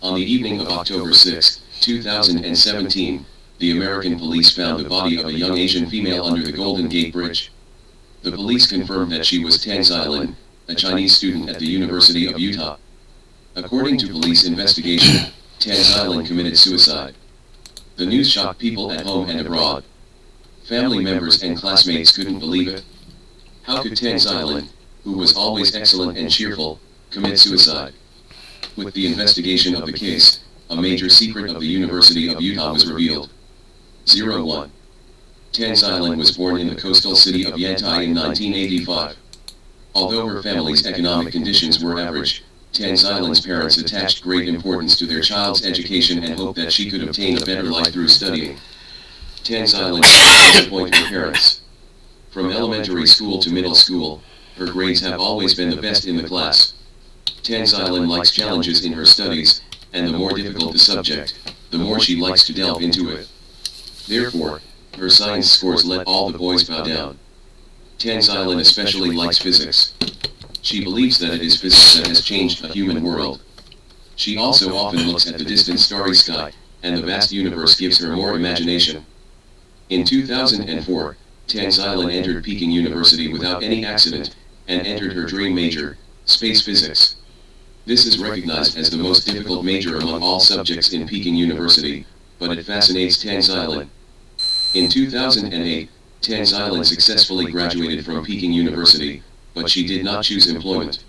On the evening of October 6, 2017, the American police found the body of a young Asian female under the Golden Gate Bridge. The police confirmed that she was Tan Xilin, a Chinese student at the University of Utah. According to police investigation, Tan Xilin committed suicide. The news shocked people at home and abroad. Family members and classmates couldn't believe it. How could Tan Xilin, who was always excellent and cheerful, commit suicide? With the investigation of the case, a major secret of the University of Utah was revealed. 01. Tan Xilin was born in the coastal city of Yantai in 1985. Although her family's economic conditions were average, Tan Xilin's parents attached great importance to their child's education and hoped that she could obtain a better life through studying. Tan Xilin didn't disappoint her parents. From elementary school to middle school, her grades have always been the best in the class. Tan Xilin likes challenges in her studies, and the more difficult the subject, the more she likes to delve into it. Therefore, her science scores let all the boys bow down. Tan Xilin especially likes physics. She believes that it is physics that has changed the human world. She also often looks at the distant starry sky, and the vast universe gives her more imagination. In 2004, Tan Xilin entered Peking University without any accident, and entered her dream major, space physics. This is recognized as the most difficult major among all subjects in Peking University, but it fascinates Tan Xilin. In 2008, Tan Xilin successfully graduated from Peking University, but she did not choose employment.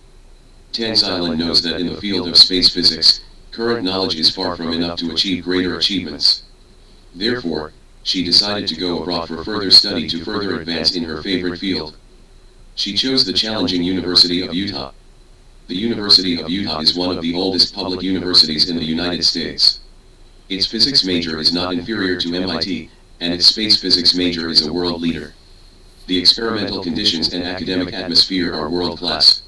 Tan Xilin knows that in the field of space physics, current knowledge is far from enough to achieve greater achievements. Therefore, she decided to go abroad for further study to further advance in her favorite field. She chose the challenging University of Utah. The University of Utah is one of the oldest public universities in the United States. Its physics major is not inferior to MIT, and its space physics major is a world leader. The experimental conditions and academic atmosphere are world-class.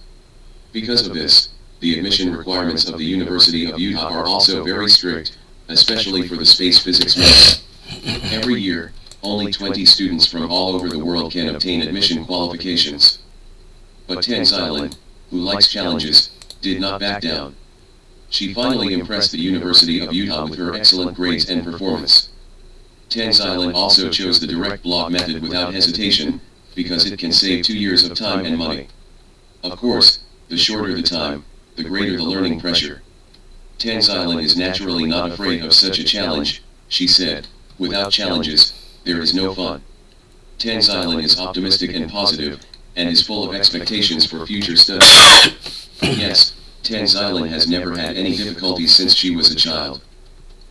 Because of this, the admission requirements of the University of Utah are also very strict, especially for the space physics major. Every year, only 20 students from all over the world can obtain admission qualifications. But Tan Xilin, who likes challenges, did not back down. She finally impressed the University of Utah with her excellent grades and performance. Tan Xilin also chose the direct block method without hesitation, because it can save 2 years of time and money. Of course, the shorter the time, the greater the learning pressure. Tan Xilin is naturally not afraid of such a challenge, she said. Without challenges, there is no fun. Tan Xilin is optimistic and positive, and is full of expectations for future studies. Yes, Tan Xilin has never had any difficulties since she was a child.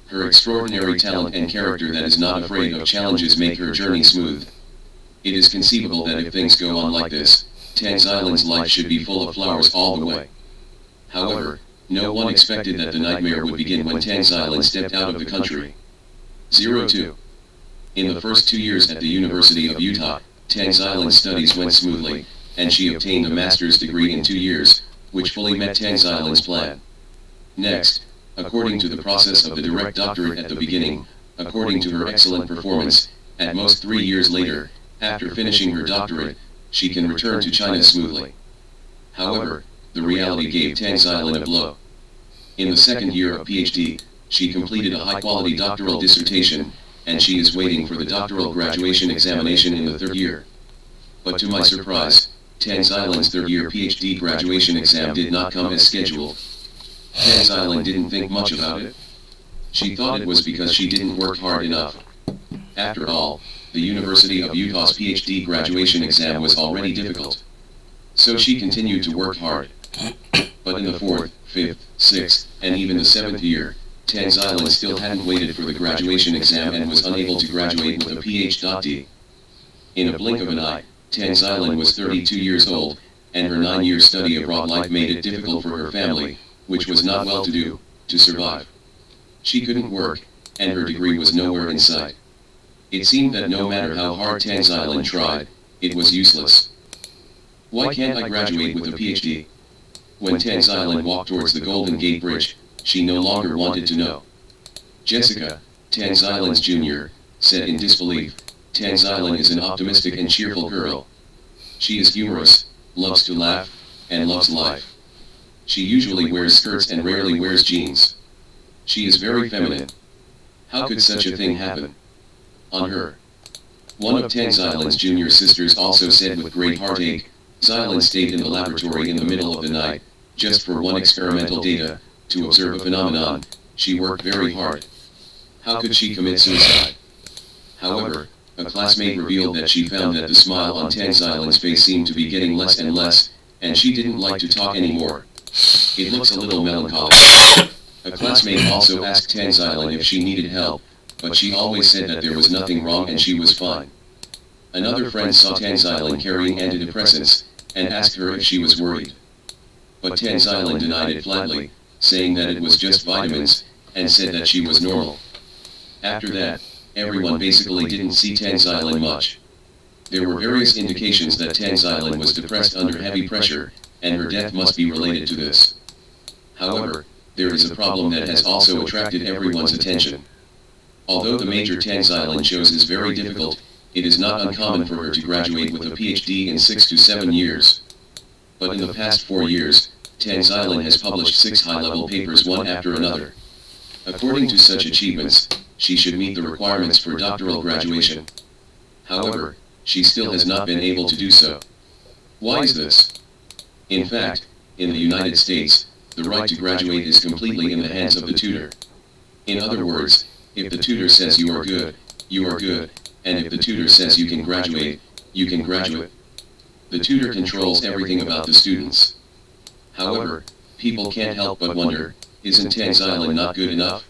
Her extraordinary talent and character that is not afraid of challenges make her journey smooth. It is conceivable that if things go on like this, Tan Xilin's life should be full of flowers all the way. However, no one expected that the nightmare would begin when Tan Xilin stepped out of the country. 02. In the first 2 years at the University of Utah, Tan Xilin's studies went smoothly, and she obtained a master's degree in 2 years, which fully met Tan Xilin's plan. Next, according to the process of the direct doctorate at the beginning, according to her excellent performance, at most 3 years later, after finishing her doctorate, she can return to China smoothly. However, the reality gave Tan Xilin a blow. In the second year of PhD, she completed a high-quality doctoral dissertation, and she is waiting for the doctoral graduation examination in the third year. But to my surprise, Tan Xilin's third-year PhD graduation exam did not come as scheduled. Tan Xilin didn't think much about it. She thought it was because she didn't work hard enough. After all, the University of Utah's PhD graduation exam was already difficult. So she continued to work hard. But in the fourth, fifth, sixth, and even the seventh year, Tan Xilin still hadn't waited for the graduation exam and was unable to graduate with a Ph.D. In a blink of an eye, Tan Xilin was 32 years old, and her 9-year study abroad life made it difficult for her family, which was not well-to-do, to survive. She couldn't work, and her degree was nowhere in sight. It seemed that no matter how hard Tan Xilin tried, it was useless. Why can't I graduate with a Ph.D.? When Tan Xilin walked towards the Golden Gate Bridge, she no longer wanted to know. Jessica, Tan Xilin's junior, said in disbelief, Tan Xilin is an optimistic and cheerful girl. She is humorous, loves to laugh, and loves life. She usually wears skirts and rarely wears jeans. She is very feminine. How could such a thing happen? On her. One of Tan Xiaolin's junior sisters also said with great heartache, Xiaolin stayed in the laboratory in the middle of the night, just for one experimental data, to observe a phenomenon. She worked very hard. How could she commit suicide? However, a classmate revealed that she found that the smile on Tan Xiaolin's face seemed to be getting less and less, and she didn't like to talk anymore. It looks a little melancholy. A classmate also asked Tan Xiaolin if she needed help, but she always said that there was nothing wrong and she was fine. Another friend saw Tan Xiaolin carrying antidepressants, and asked her if she was worried. But Tan Xiaolin denied it flatly, saying that it was just vitamins, and said that she was normal. After that, everyone basically didn't see Tan Xiaolin much. There were various indications that Tan Xiaolin was depressed under heavy pressure, and her death must be related to this. However, there is a problem that has also attracted everyone's attention. Although the major Tan Xiaolin chose is very difficult, it is not uncommon for her to graduate with a PhD in 6 to 7 years. But in the past 4 years, Tan Xiaolin has published 6 high-level papers one after another. According to such achievements, she should meet the requirements for doctoral graduation. However, she still has not been able to do so. Why is this? In fact, in the United States, the right to graduate is completely in the hands of the tutor. In other words, if the tutor says you are good, and if the tutor says you can graduate, you can graduate. The tutor controls everything about the students. However, people can't help but wonder, isn't Tan Xiaolin not good enough?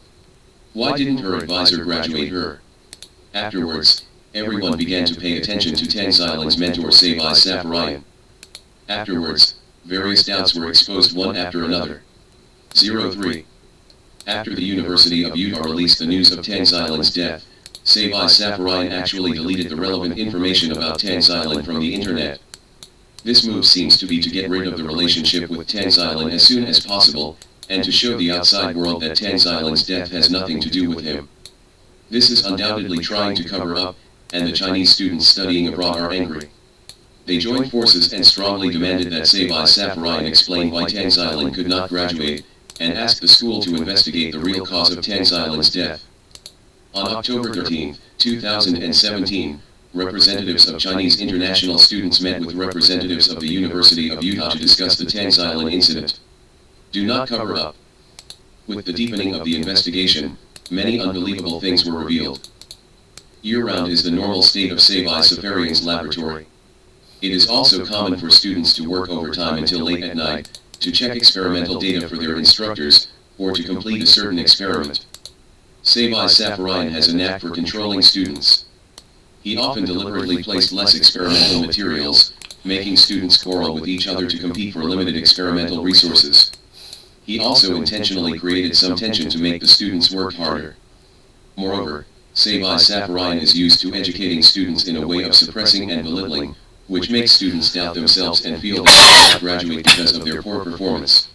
Why didn't her advisor graduate her? Afterwards, everyone began to pay attention to Tan Xiaolin's mentor Sabai Safarian. Afterwards, various doubts were exposed one after another. 03. After the University of Utah released the news of Tan Xiaolin's death, Sabai Safarian actually deleted the relevant information about Tan Xiaolin from the internet. This move seems to be to get rid of the relationship with Tan Xiaolin as soon as possible, and to show the outside world that Tan Xiaolin's death has nothing to do with him. This is undoubtedly trying to cover up, and the Chinese students studying abroad are angry. They joined forces and strongly demanded that Sabai Safarian explain why Tan Xiaolin could not graduate, and asked the school to investigate the real cause of Tan Xiaolin's death. On October 13, 2017, representatives of Chinese international students met with representatives of the University of Utah to discuss the Tan Xiaolin incident. Do not cover up. With the deepening of the investigation, many unbelievable things were revealed. Year-round is the normal state of Sabai Safarian's laboratory. It is also common for students to work overtime until late at night, to check experimental data for their instructors, or to complete a certain experiment. Sabai Safarian has a knack for controlling students. He often deliberately placed less experimental materials, making students quarrel with each other to compete for limited experimental resources. He also intentionally created some tension to make the students work harder. Moreover, Sabai Safarian is used to educating students in a way of suppressing and belittling, which makes students doubt themselves and feel they cannot graduate because of their poor performance.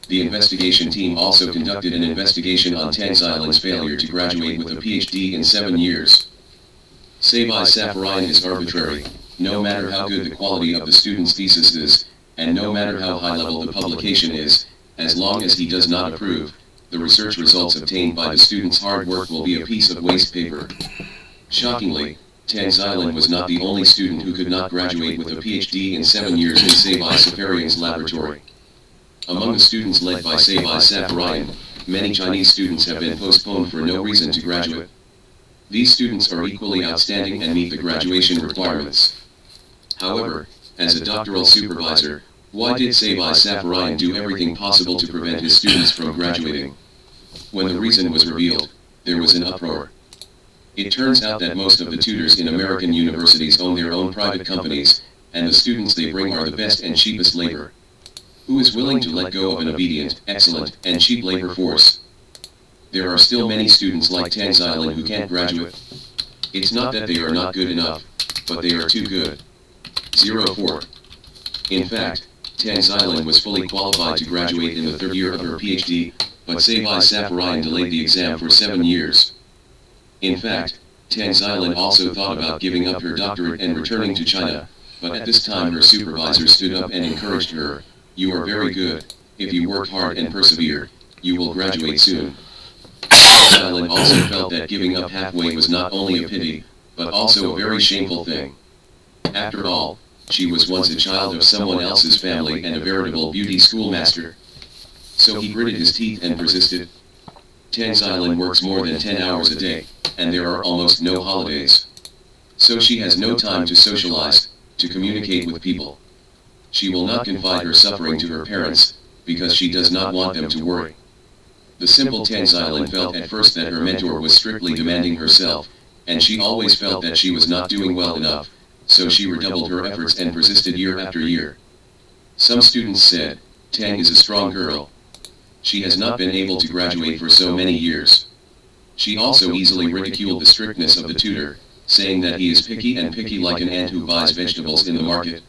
The investigation team also conducted an investigation on Tan Xiaolin's failure to graduate with a PhD in 7 years. Sabai Safarian is arbitrary, no matter how good the quality of the student's thesis is, and no matter how high level the publication is, as long as he does not approve, the research results obtained by the student's hard work will be a piece of waste paper. Shockingly, Tan Xiaolin was not the only student who could not graduate with a PhD in 7 years in Sabai Safarian's laboratory. Among the students led by Sabai Safarian, many Chinese students have been postponed for no reason to graduate. These students are equally outstanding and meet the graduation requirements. However, as a doctoral supervisor, why did Sabai Safarian do everything possible to prevent his students from graduating? When the reason was revealed, there was an uproar. It turns out that most of the tutors in American universities own their own private companies, and the students they bring are the best and cheapest labor. Who is willing to let go of an obedient, excellent, and cheap labor force? There are still many students like Tan Xiaolin who can't graduate. It's not that they are not good enough, but they are too good. 04. In fact, Tan Xiaolin was fully qualified to graduate in the 3rd year of her PhD, but Sabai Safarian delayed the exam for 7 years. In fact, Tan Xiaolin also thought about giving up her doctorate and returning to China, but at this time her supervisor stood up and encouraged her. You are very good. If you work hard and persevere, you will graduate soon. Xylan also felt that giving up halfway was not only a pity, but also a very shameful thing. After all, she was once a child of someone else's family and a veritable beauty schoolmaster. So he gritted his teeth and persisted. Tang Xylan works more than 10 hours a day, and there are almost no holidays. So she has no time to socialize, to communicate with people. She will not confide her suffering to her parents, because she does not want them to worry. The simple Tang Xylan felt at first that her mentor was strictly demanding herself, and she always felt that she was not doing well enough, so she redoubled her efforts and persisted year after year. Some students said, Tang is a strong girl. She has not been able to graduate for so many years. She also easily ridiculed the strictness of the tutor, saying that he is picky like an ant who buys vegetables in the market.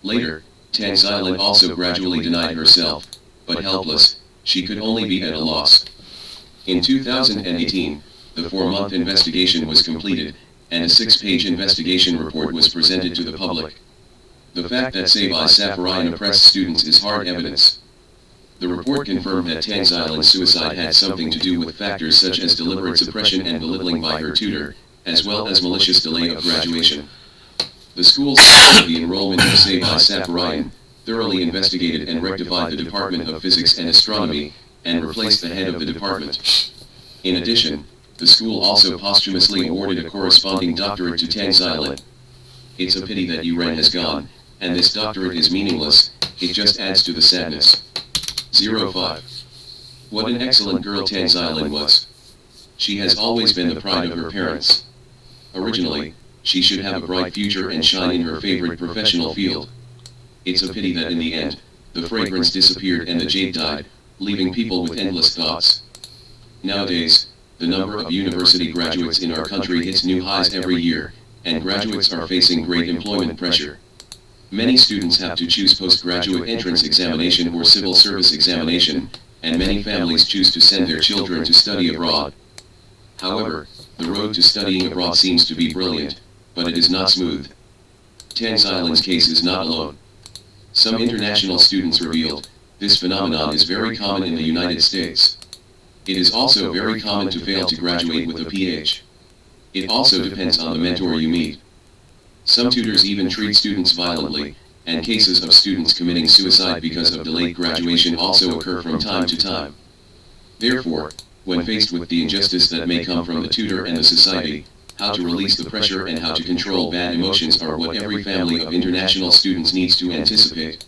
Later, Tang Xylan also gradually denied herself, but helpless, she could only be at a loss. In 2018, the 4-month investigation was completed, and a 6-page investigation report was presented to the public. The fact that Sabai Safarian oppressed students is hard evidence. The report confirmed that Tang Xylan's suicide had something to do with factors such as deliberate suppression and belittling by her tutor, as well as malicious delay of graduation. The school supported the enrollment of Sabai Safarian, thoroughly investigated and rectified the Department of Physics and Astronomy, and replaced the head of the department. In addition, the school also posthumously awarded a corresponding doctorate to Tang Xylan. It's a pity that Yuren has gone, and this doctorate is meaningless, it just adds to the sadness. 05. What an excellent girl Tang Xylan was. She has always been the pride of her parents. Originally, she should have a bright future and shine in her favorite professional field. It's a pity that in the end, the fragrance disappeared and the jade died, leaving people with endless thoughts. Nowadays, the number of university graduates in our country hits new highs every year, and graduates are facing great employment pressure. Many students have to choose postgraduate entrance examination or civil service examination, and many families choose to send their children to study abroad. However, the road to studying abroad seems to be brilliant, but it is not smooth. Tang Xylan's case is not alone. Some international students revealed, this phenomenon is very common in the United States. It is also very common to fail to graduate with a PH. It also depends on the mentor you meet. Some tutors even treat students violently, and cases of students committing suicide because of delayed graduation also occur from time to time. Therefore, when faced with the injustice that may come from the tutor and the society, how to release the pressure and how to control bad emotions are what every family of international students needs to anticipate.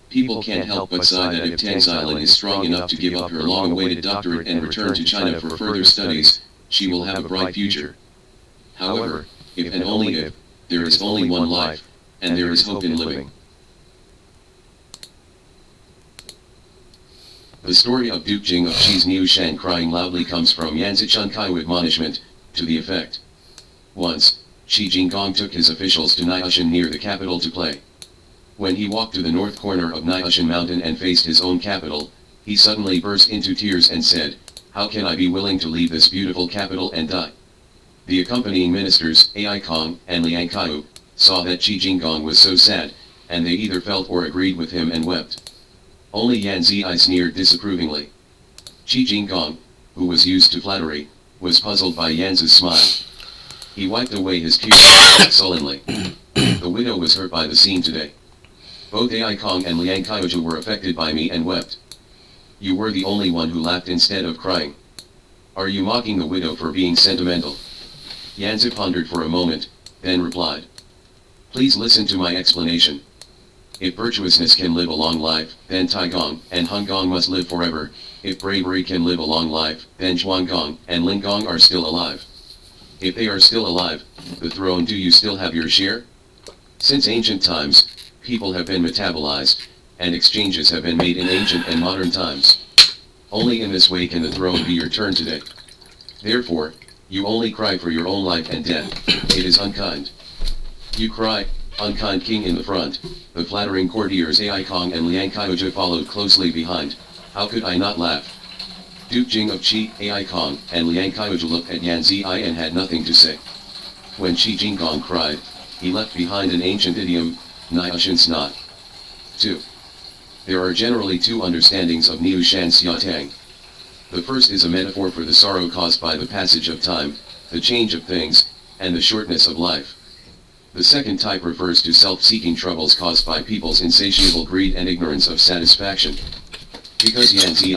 People can't help but sigh that if Tang Xylan is strong enough to give up her long-awaited doctorate and return to China for further studies, she will have a bright future. However, if and only if, there is only one life, and there is hope in living. The story of Duke Jing of Qi's Niu Shan crying loudly comes from Yanzichun Kai admonishment, to the effect. Once, Qi Jinggong took his officials to Niushan near the capital to play. When he walked to the north corner of Niushan Mountain and faced his own capital, he suddenly burst into tears and said, "How can I be willing to leave this beautiful capital and die?" The accompanying ministers, Ai Kong and Liang Kaiu, saw that Qi Jinggong was so sad, and they either felt or agreed with him and wept. Only Yan Ziyi sneered disapprovingly. Qi Jinggong, who was used to flattery, was puzzled by Yan's smile. He wiped away his tears sullenly. The widow was hurt by the scene today. Both Ai Kong and Liang Kaiu were affected by me and wept. You were the only one who laughed instead of crying. Are you mocking the widow for being sentimental? Yanzi pondered for a moment, then replied. Please listen to my explanation. If virtuousness can live a long life, then Taigong and Hongong must live forever. If bravery can live a long life, then Zhuanggong and Lingong are still alive. If they are still alive, the throne, do you still have your share? Since ancient times, people have been metabolized, and exchanges have been made in ancient and modern times. Only in this way can the throne be your turn today. Therefore, you only cry for your own life and death. It is unkind. You cry, unkind king in the front. The flattering courtiers Ai Kong and Liang Kaiu followed closely behind. How could I not laugh? Duke Jing of Qi, Ai Kong, and Liang Kaiu looked at Yan Ziyi and had nothing to say. When Qi Jinggong cried, he left behind an ancient idiom, Niushan Snot. 2. There are generally two understandings of Niu Shan Xia Tang. The first is a metaphor for the sorrow caused by the passage of time, the change of things, and the shortness of life. The second type refers to self-seeking troubles caused by people's insatiable greed and ignorance of satisfaction. Because Yan Zi,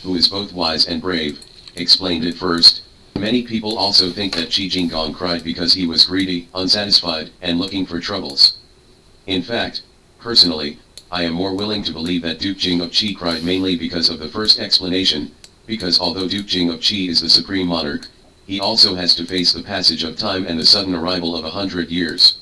who is both wise and brave, explained it first, many people also think that Qi Jinggong cried because he was greedy, unsatisfied, and looking for troubles. In fact, personally, I am more willing to believe that Duke Jing of Qi cried mainly because of the first explanation, because although Duke Jing of Qi is the supreme monarch, he also has to face the passage of time and the sudden arrival of 100 years.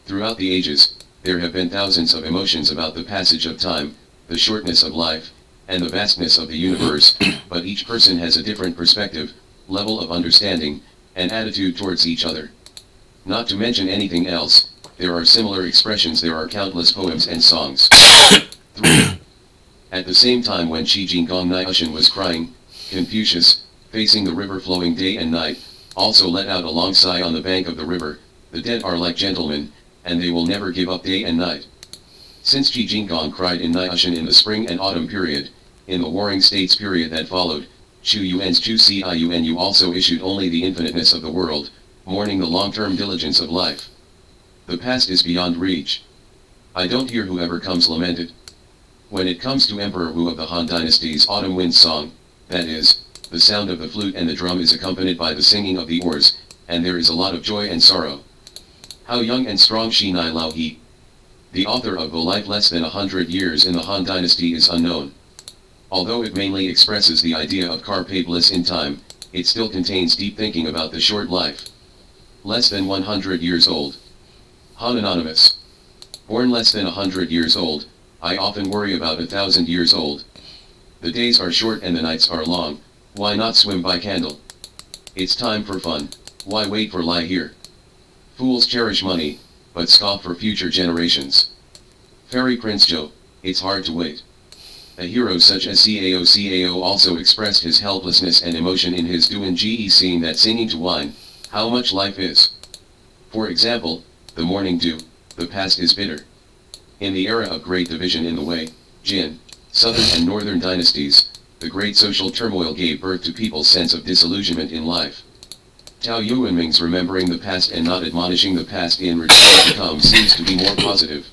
Throughout the ages, there have been thousands of emotions about the passage of time, the shortness of life, and the vastness of the universe, but each person has a different perspective, level of understanding, and attitude towards each other. Not to mention anything else, there are similar expressions, there are countless poems and songs. 3. At the same time when Qi Jinggong Niushan was crying, Confucius, facing the river flowing day and night, also let out a long sigh on the bank of the river. The dead are like gentlemen, and they will never give up day and night. Since Qi Jinggong cried in Niushan in the spring and autumn period, in the Warring States period that followed, Chu Yuan's Chu Ciunu also issued only the infiniteness of the world, mourning the long-term diligence of life. The past is beyond reach. I don't hear whoever comes lamented. When it comes to Emperor Wu of the Han Dynasty's Autumn Wind Song, that is, the sound of the flute and the drum is accompanied by the singing of the oars, and there is a lot of joy and sorrow. How young and strong Shi Nai Lao He. The author of The Life Less Than 100 Years in the Han Dynasty is unknown. Although it mainly expresses the idea of carpe bliss in time, it still contains deep thinking about the short life. Less than 100 years old. Han Anonymous. Born less than 100 years old, I often worry about 1,000 years old. The days are short and the nights are long, why not swim by candle? It's time for fun, why wait for lie here? Fools cherish money, but scoff for future generations. Fairy Prince Zhou, it's hard to wait. A hero such as Cao also expressed his helplessness and emotion in his Duan Ge seeing that singing to wine, how much life is. For example, the morning dew, the past is bitter. In the era of great division in the Wei, Jin, southern and northern dynasties, the great social turmoil gave birth to people's sense of disillusionment in life. Tao Yuanming's remembering the past and not admonishing the past in return to come seems to be more positive.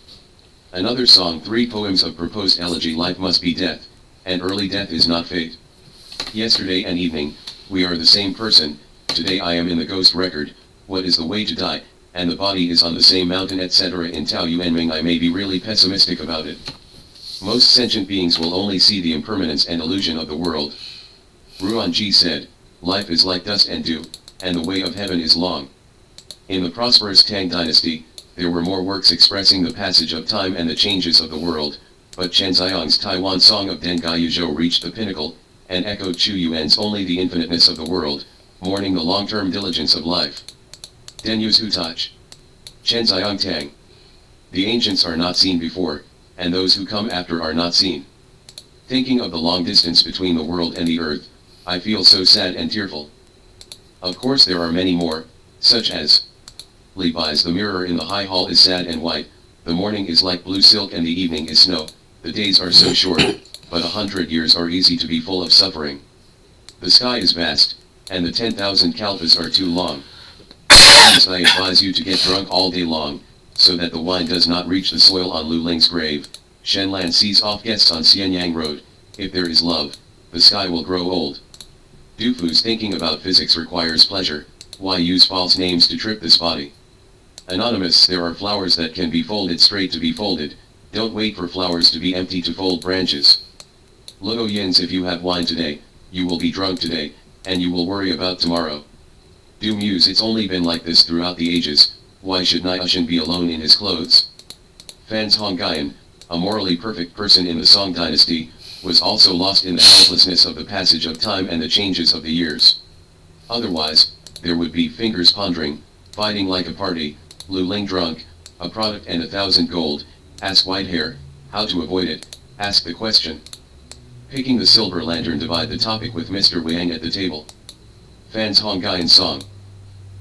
Another song, 3 poems of proposed elegy. Life must be death, and early death is not fate. Yesterday and evening, we are the same person, today I am in the ghost record, what is the way to die, and the body is on the same mountain, etc. In Tao Yuanming I may be really pessimistic about it. Most sentient beings will only see the impermanence and illusion of the world. Ruan Ji said, life is like dust and dew, and the way of heaven is long. In the prosperous Tang dynasty, there were more works expressing the passage of time and the changes of the world, but Chen Xiang's Taiwan Song of Den Gai Yuzhou reached the pinnacle, and echoed Chu Yuan's only the infiniteness of the world, mourning the long-term diligence of life. Den Yu's Hutach. Chen Xiang Tang. The ancients are not seen before, and those who come after are not seen. Thinking of the long distance between the world and the earth, I feel so sad and tearful. Of course there are many more, such as Li Bai's The mirror in the high hall is sad and white, the morning is like blue silk and the evening is snow, the days are so short, but 100 years are easy to be full of suffering. The sky is vast, and the 10,000 kalpas are too long. Hence I advise you to get drunk all day long, so that the wine does not reach the soil on Lu Ling's grave. Shenlan sees off guests on Xianyang Road, if there is love, the sky will grow old. Du Fu's thinking about physics requires pleasure, why use false names to trip this body? Anonymous, there are flowers that can be folded straight to be folded, don't wait for flowers to be empty to fold branches. Luo Yins, if you have wine today, you will be drunk today, and you will worry about tomorrow. Du Muse, it's only been like this throughout the ages, why should Niushan be alone in his clothes? Fans Hongyan, a morally perfect person in the Song dynasty, was also lost in the helplessness of the passage of time and the changes of the years. Otherwise, there would be fingers pondering, fighting like a party, Lu Ling drunk, a product and 1,000 gold, ask white hair, how to avoid it, ask the question. Picking the silver lantern, divide the topic with Mr. Wang at the table. Fans Hongyan Song.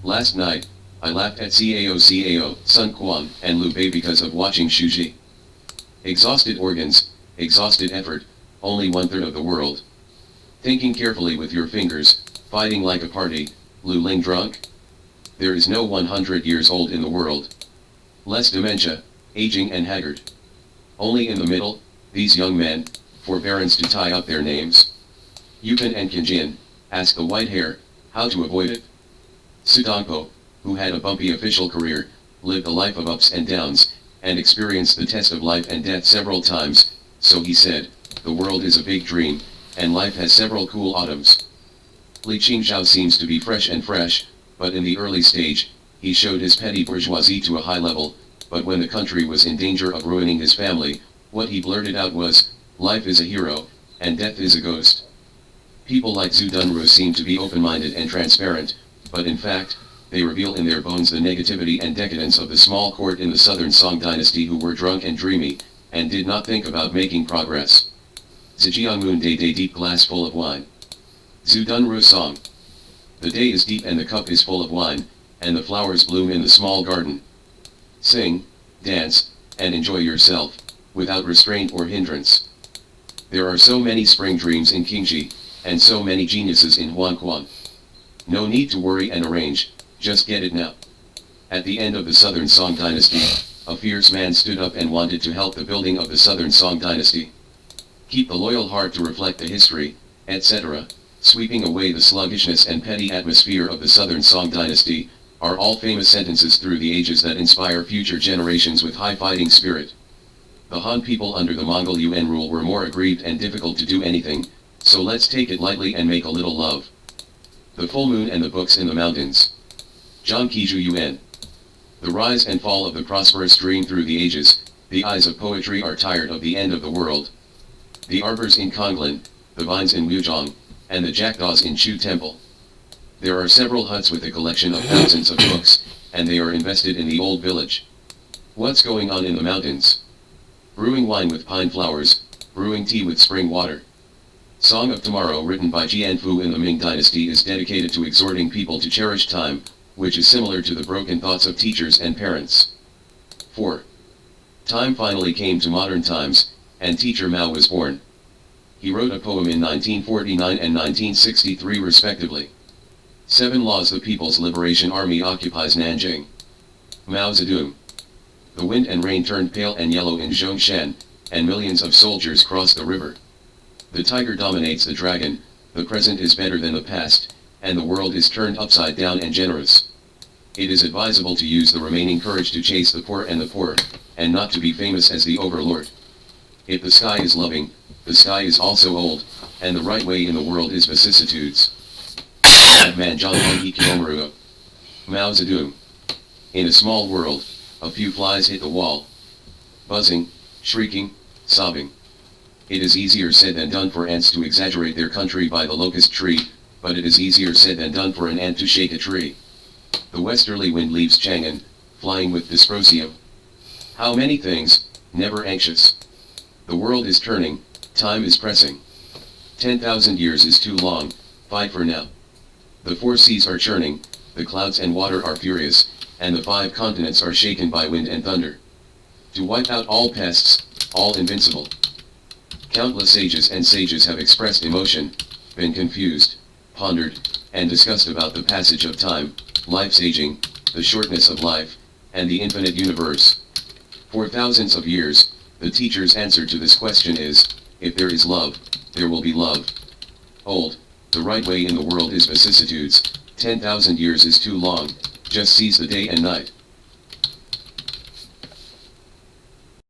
Last night, I laughed at Cao, Sun Quan, and Liu Bei because of watching Shuji. Exhausted organs, exhausted effort, only 1/3 of the world. Thinking carefully with your fingers, fighting like a party, Lu Ling drunk? There is no 100 years old in the world. Less dementia, aging and haggard. Only in the middle, these young men, forbearance to tie up their names. Yupin and Kinjin, ask the white hair, how to avoid it? Sudongpo, who had a bumpy official career, lived a life of ups and downs, and experienced the test of life and death several times, so he said, the world is a big dream, and life has several cool autumns. Li Qingzhao seems to be fresh, but in the early stage, he showed his petty bourgeoisie to a high level, but when the country was in danger of ruining his family, what he blurted out was, life is a hero, and death is a ghost. People like Zhu Dunru seem to be open-minded and transparent, but in fact, they reveal in their bones the negativity and decadence of the small court in the southern Song dynasty who were drunk and dreamy, and did not think about making progress. Zhejiangmun Day deep glass full of wine. Zhu Dunru song. The day is deep and the cup is full of wine, and the flowers bloom in the small garden. Sing, dance, and enjoy yourself, without restraint or hindrance. There are so many spring dreams in Qingji, and so many geniuses in Huanquan. No need to worry and arrange, just get it now. At the end of the Southern Song dynasty, a fierce man stood up and wanted to help the building of the Southern Song dynasty. Keep the loyal heart to reflect the history, etc., sweeping away the sluggishness and petty atmosphere of the Southern Song dynasty, are all famous sentences through the ages that inspire future generations with high fighting spirit. The Han people under the Mongol Yuan rule were more aggrieved and difficult to do anything, so let's take it lightly and make a little love. The full moon and the books in the mountains. Zhang Qizhu Yuan. The rise and fall of the prosperous dream through the ages, the eyes of poetry are tired of the end of the world. The arbors in Konglin, the vines in Wuzhong, and the jackdaws in Chu Temple. There are several huts with a collection of thousands of books, and they are invested in the old village. What's going on in the mountains? Brewing wine with pine flowers, brewing tea with spring water. Song of Tomorrow written by Jianfu in the Ming Dynasty is dedicated to exhorting people to cherish time, which is similar to the broken thoughts of teachers and parents. 4. Time finally came to modern times, and teacher Mao was born. He wrote a poem in 1949 and 1963 respectively. 7 Laws. The People's Liberation Army occupies Nanjing. Mao Zedong. The wind and rain turned pale and yellow in Zhongshan, and millions of soldiers crossed the river. The tiger dominates the dragon, the present is better than the past, and the world is turned upside down and generous. It is advisable to use the remaining courage to chase the poor, and not to be famous as the overlord. If the sky is loving, the sky is also old, and the right way in the world is vicissitudes. Man John Kiyomaru. Mao Zedong. In a small world, a few flies hit the wall. Buzzing, shrieking, sobbing. It is easier said than done for ants to exaggerate their country by the locust tree, but it is easier said than done for an ant to shake a tree. The westerly wind leaves Chang'an, flying with dysprosium. How many things, never anxious. The world is turning, time is pressing. 10,000 years is too long, fight for now. The 4 seas are churning, the clouds and water are furious, and the 5 continents are shaken by wind and thunder. To wipe out all pests, all invincible. Countless sages have expressed emotion, been confused, pondered, and discussed about the passage of time, life's aging, the shortness of life, and the infinite universe. For thousands of years, the teacher's answer to this question is, if there is love, there will be love. Old, the right way in the world is vicissitudes, 10,000 years is too long, just seize the day and night.